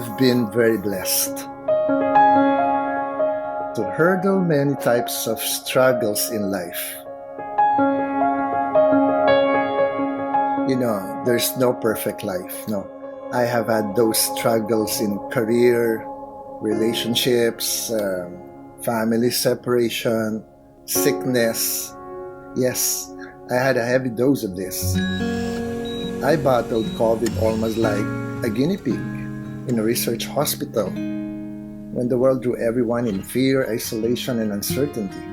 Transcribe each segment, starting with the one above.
have been very blessed to hurdle many types of struggles in life. There's no perfect life, no. I have had those struggles in career, relationships, family separation, sickness. Yes, I had a heavy dose of this. I battled COVID almost like a guinea pig in a research hospital when the world drew everyone in fear, isolation, and uncertainty.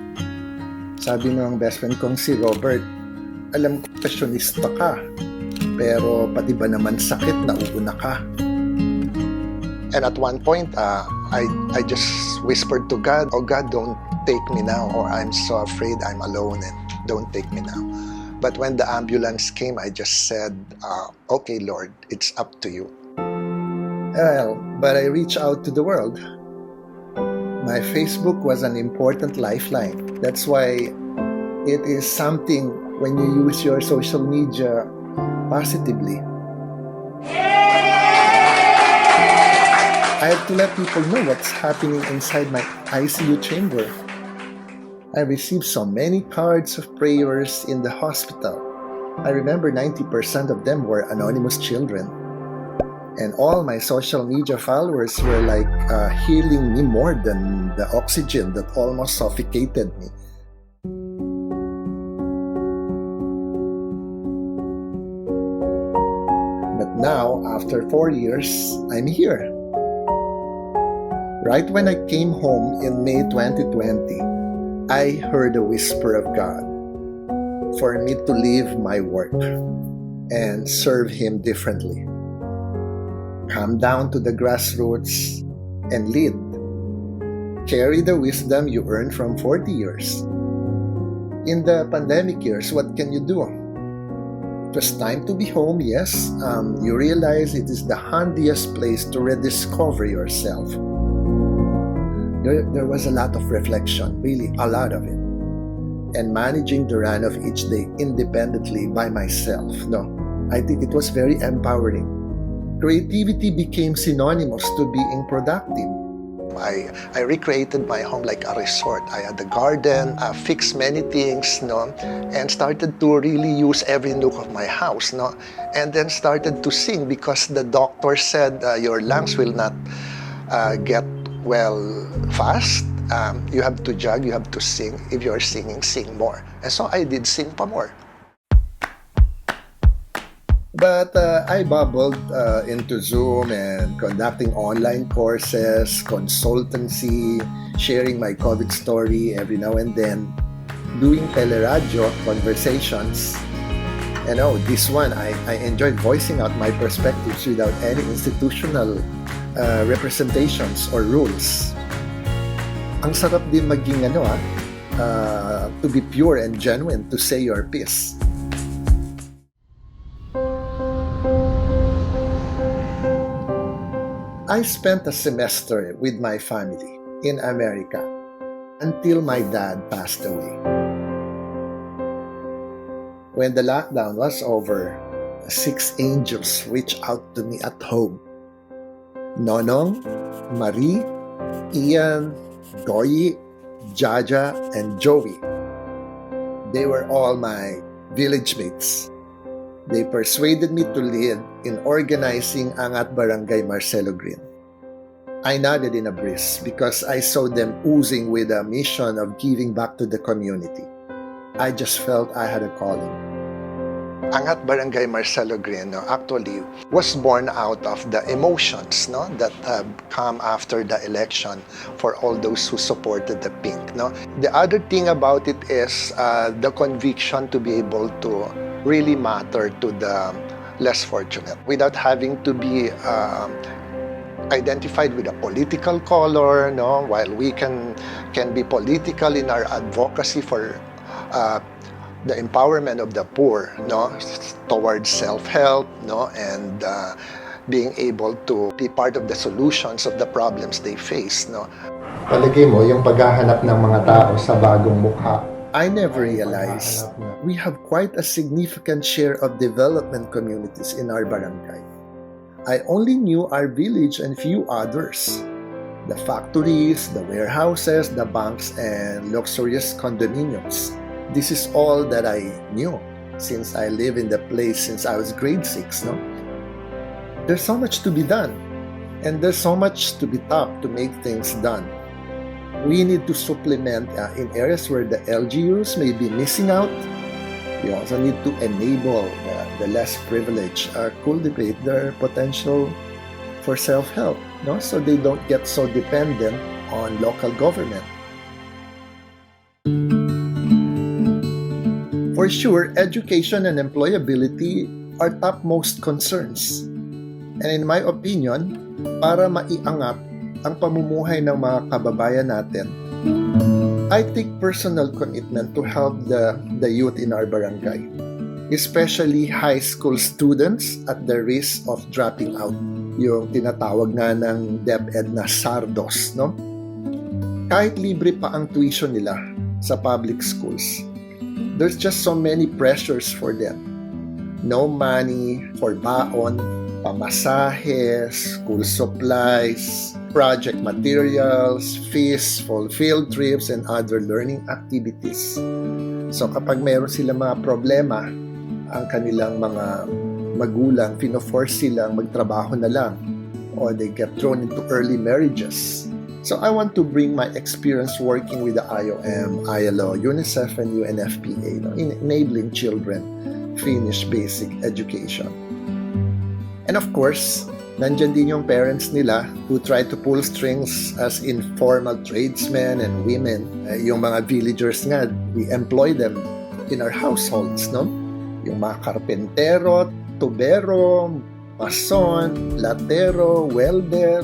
Sabi ng best friend kong si Robert, alam ko passionista ka, pero pati ba naman sakit na uuna ka? And at one point, I just whispered to God, "Oh God, don't take me now, or I'm so afraid I'm alone and don't take me now." But when the ambulance came, I just said, "Okay, Lord, it's up to you." Well, but I reached out to the world. My Facebook was an important lifeline. That's why it is something when you use your social media positively. I have to let people know what's happening inside my ICU chamber. I received so many cards of prayers in the hospital. I remember 90% of them were anonymous children. And all my social media followers were like healing me more than the oxygen that almost suffocated me. But now, after 4 years, I'm here. Right when I came home in May 2020, I heard a whisper of God for me to leave my work and serve Him differently. Come down to the grassroots and lead. Carry the wisdom you earned from 40 years. In the pandemic years, what can you do? It was time to be home, yes. You realize it is the handiest place to rediscover yourself. There was a lot of reflection, really a lot of it. And managing the run of each day independently by myself. No, I think it was very empowering. Creativity became synonymous to being productive. I recreated my home like a resort. I had a garden, I fixed many things, and started to really use every nook of my house, and then started to sing because the doctor said your lungs will not get well fast. You have to jog, you have to sing. If you're singing, sing more. And so I did sing pa more. But I bubbled into Zoom and conducting online courses, consultancy, sharing my COVID story every now and then, doing teleradio conversations. And this one, I enjoyed voicing out my perspectives without any institutional representations or rules. Ang sarap din maging to be pure and genuine, to say your piece. I spent a semester with my family in America until my dad passed away. When the lockdown was over, 6 angels reached out to me at home. Nonong, Marie, Ian, Goyi, Jaja, and Joey. They were all my village mates. They persuaded me to lead in organizing Angat Barangay Marcelo Green. I nodded in a breeze because I saw them oozing with a mission of giving back to the community. I just felt I had a calling. Angat Barangay Marcelo Green actually was born out of the emotions that have come after the election for all those who supported the pink. The other thing about it is the conviction to be able to really matter to the less fortunate without having to be identified with a political color, while we can be political in our advocacy for the empowerment of the poor, towards self-help, and being able to be part of the solutions of the problems they face. Palagay mo yung paghahanap ng mga tao sa bagong mukha. I never realized we have quite a significant share of development communities in our barangay. I only knew our village and few others. The factories, the warehouses, the banks, and luxurious condominiums. This is all that I knew since I live in the place since I was grade 6, no? There's so much to be done, and there's so much to be taught to make things done. We need to supplement in areas where the LGUs may be missing out. We also need to enable the less privileged cultivate their potential for self-help, no? So they don't get so dependent on local government. For sure, education and employability are topmost concerns. And in my opinion, para maiangat ang pamumuhay ng mga kababayan natin, I take personal commitment to help the youth in our barangay, especially high school students at the risk of dropping out. Yung tinatawag nga ng DepEd na SARDOS, no? Kahit libre pa ang tuition nila sa public schools, there's just so many pressures for them. No money for baon, pamasahe, school supplies, project materials, fees, field trips, and other learning activities. So kapag meron silang mga problema, ang kanilang mga magulang, pino-force silang magtrabaho na lang, or they get thrown into early marriages. So I want to bring my experience working with the IOM, ILO, UNICEF, and UNFPA, in enabling children finish basic education. And of course, nandyan din yung parents nila who try to pull strings as informal tradesmen and women. Yung mga villagers nga, we employ them in our households, no? Yung mga karpentero, tubero, mason, latero, welder,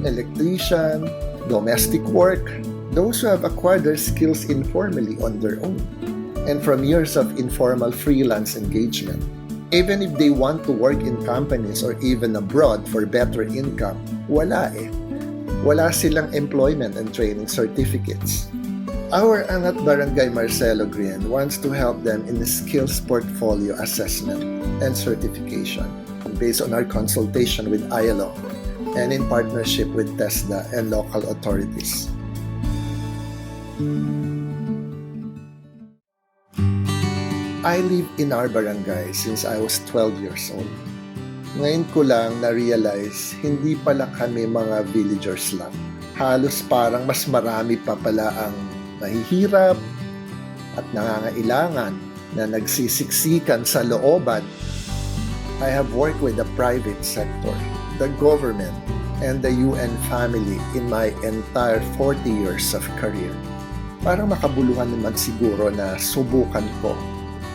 electrician, domestic work, those who have acquired their skills informally on their own and from years of informal freelance engagement. Even if they want to work in companies or even abroad for better income, wala eh. Wala silang employment and training certificates. Our Angat Barangay Marcelo Green wants to help them in the skills portfolio assessment and certification based on our consultation with ILO and in partnership with TESDA and local authorities. I live in our barangay since I was 12 years old. Ngayon ko lang na-realize hindi pala kami mga villagers lang. Halos parang mas marami pa pala ang nahihirap at nangangailangan na nagsisiksikan sa looban. I have worked with the private sector, the government, and the UN family in my entire 40 years of career. Parang makabuluhan naman siguro na subukan ko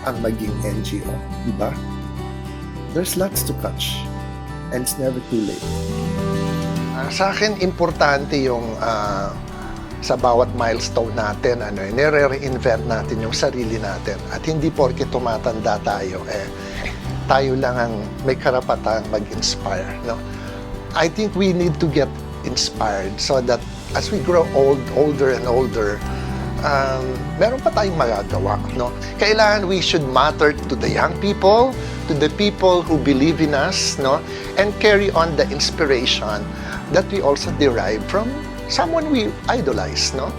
ang maging NGO, di ba? There's lots to catch, and it's never too late. Sa akin, importante yung sa bawat milestone natin, nire-reinvent natin yung sarili natin. At hindi porke tumatanda tayo, tayo lang ang may karapatang mag-inspire. No? I think we need to get inspired so that as we grow older and older, meron pa tayong magagawa. No? Kailangan we should matter to the young people, to the people who believe in us, no? And carry on the inspiration that we also derive from someone we idolize. No?